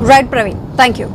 Right Praveen, thank you.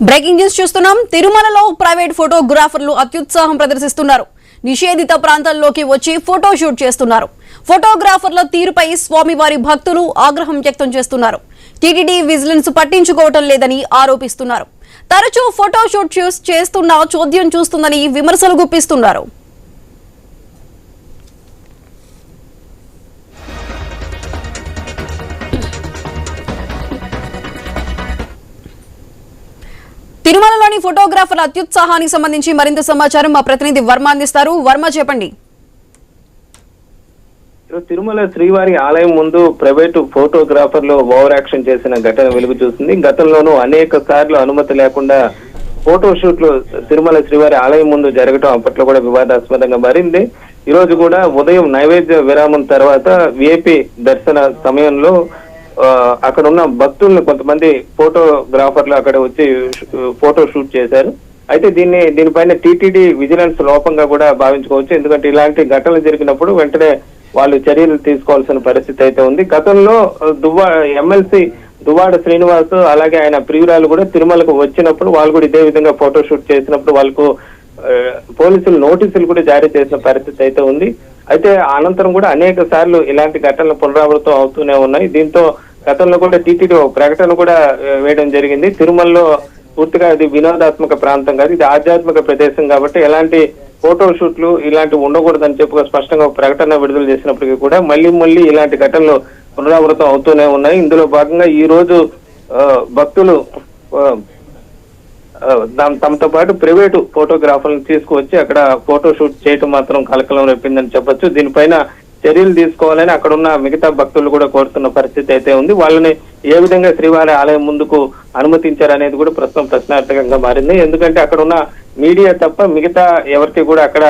Breaking news చూస్తున్నాం. తిరుమలలో private ఫోటోగ్రాఫర్లు అత్యుత్సాహం ప్రదర్శిస్తున్నారు. నిషేధిత ప్రాంతాల్లోకి వచ్చి ఫోటో షూట్ చేస్తున్నారు. ఫోటోగ్రాఫర్ల తీరుపై స్వామివారి భక్తులు ఆగ్రహం వ్యక్తం చేస్తున్నారు. టీటీడీ విజిలెన్స్ పట్టించుకోవటం లేదని ఆరోపిస్తున్నారు. తరచూ ఫోటో షూట్ చేస్తున్నా చోద్యం చూస్తుందని విమర్శలు గుప్పిస్తున్నారు. తిరుమలలోని ఫోటోగ్రాఫర్ల అత్యుత్సాహానికి సంబంధించి మరింత సమాచారం మా ప్రతినిధి వర్మ అందిస్తారు. వర్మ, చెప్పండి. తిరుమల శ్రీవారి ఆలయం ముందు ప్రైవేటు ఫోటోగ్రాఫర్లు ఓవర్ యాక్షన్ చేసిన ఘటన వెలుగు చూసింది. గతంలోనూ అనేక సార్లు అనుమతి లేకుండా ఫోటో షూట్లు తిరుమల శ్రీవారి ఆలయం ముందు జరగటం అప్పట్లో కూడా వివాదాస్పదంగా మారింది. ఈ రోజు కూడా ఉదయం నైవేద్య విరామం తర్వాత విఐపి దర్శన సమయంలో అక్కడ ఉన్న భక్తులను కొంతమంది ఫోటోగ్రాఫర్లు అక్కడ వచ్చి ఫోటో షూట్ చేశారు. అయితే దీనిపైన టీటీడీ విజిలెన్స్ లోపంగా కూడా భావించుకోవచ్చు. ఎందుకంటే ఇలాంటి ఘటనలు జరిగినప్పుడు వెంటనే వాళ్ళు చర్యలు తీసుకోవాల్సిన పరిస్థితి అయితే ఉంది. గతంలో ఎమ్మెల్సీ దువ్వాడ శ్రీనివాస్ అలాగే ఆయన ప్రియురాలు కూడా తిరుమలకు వచ్చినప్పుడు వాళ్ళు కూడా ఇదే విధంగా ఫోటో షూట్ చేసినప్పుడు వాళ్ళకు పోలీసులు నోటీసులు కూడా జారీ చేసిన పరిస్థితి అయితే ఉంది. అయితే అనంతరం కూడా అనేక సార్లు ఇలాంటి ఘటనలు పునరావృతం అవుతూనే ఉన్నాయి. దీంతో గతంలో కూడా టీటీడీ ప్రకటన కూడా వేయడం జరిగింది. తిరుమలలో పూర్తిగా ఇది వినోదాత్మక ప్రాంతం కాదు, ఇది ఆధ్యాత్మిక ప్రదేశం కాబట్టి ఎలాంటి ఫోటో షూట్లు ఇలాంటివి ఉండకూడదని చెప్పి స్పష్టంగా ప్రకటన విడుదల చేసినప్పటికీ కూడా మళ్ళీ ఇలాంటి ఘటనలు పునరావృతం అవుతూనే ఉన్నాయి. ఇందులో భాగంగా ఈ రోజు భక్తులు తమతో పాటు ప్రైవేటు ఫోటోగ్రాఫర్లను తీసుకువచ్చి అక్కడ ఫోటో షూట్ చేయటం మాత్రం కలకలం రేపిందని చెప్పొచ్చు. దీనిపైన చర్యలు తీసుకోవాలని అక్కడ ఉన్న మిగతా భక్తులు కూడా కోరుతున్న పరిస్థితి అయితే ఉంది. వాళ్ళని ఏ విధంగా శ్రీవారి ఆలయం ముందుకు అనుమతించారనేది కూడా ప్రస్తుతం ప్రశ్నార్థకంగా మారింది. ఎందుకంటే అక్కడ ఉన్న మీడియా తప్ప మిగతా ఎవరికి కూడా అక్కడ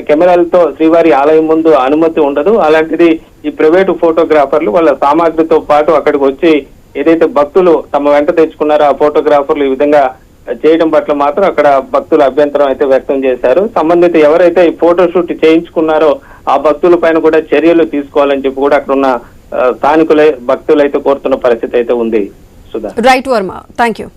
కెమెరాలతో శ్రీవారి ఆలయం ముందు అనుమతి ఉండదు. అలాంటిది ఈ ప్రైవేటు ఫోటోగ్రాఫర్లు వాళ్ళ సామాగ్రితో పాటు అక్కడికి వచ్చి ఏదైతే భక్తులు తమ వెంట తెచ్చుకున్నారో ఆ ఫోటోగ్రాఫర్లు ఈ విధంగా చేయడం పట్ల మాత్రం అక్కడ భక్తులు అభ్యంతరం అయితే వ్యక్తం చేశారు. సంబంధిత ఎవరైతే ఈ ఫోటో షూట్ చేయించుకున్నారో ఆ భక్తుల పైన కూడా చర్యలు తీసుకోవాలని చెప్పి కూడా అక్కడ ఉన్న స్థానికులే భక్తులు అయితే కోరుతున్న పరిస్థితి అయితే ఉంది. Sudha. Right Varma, thank you.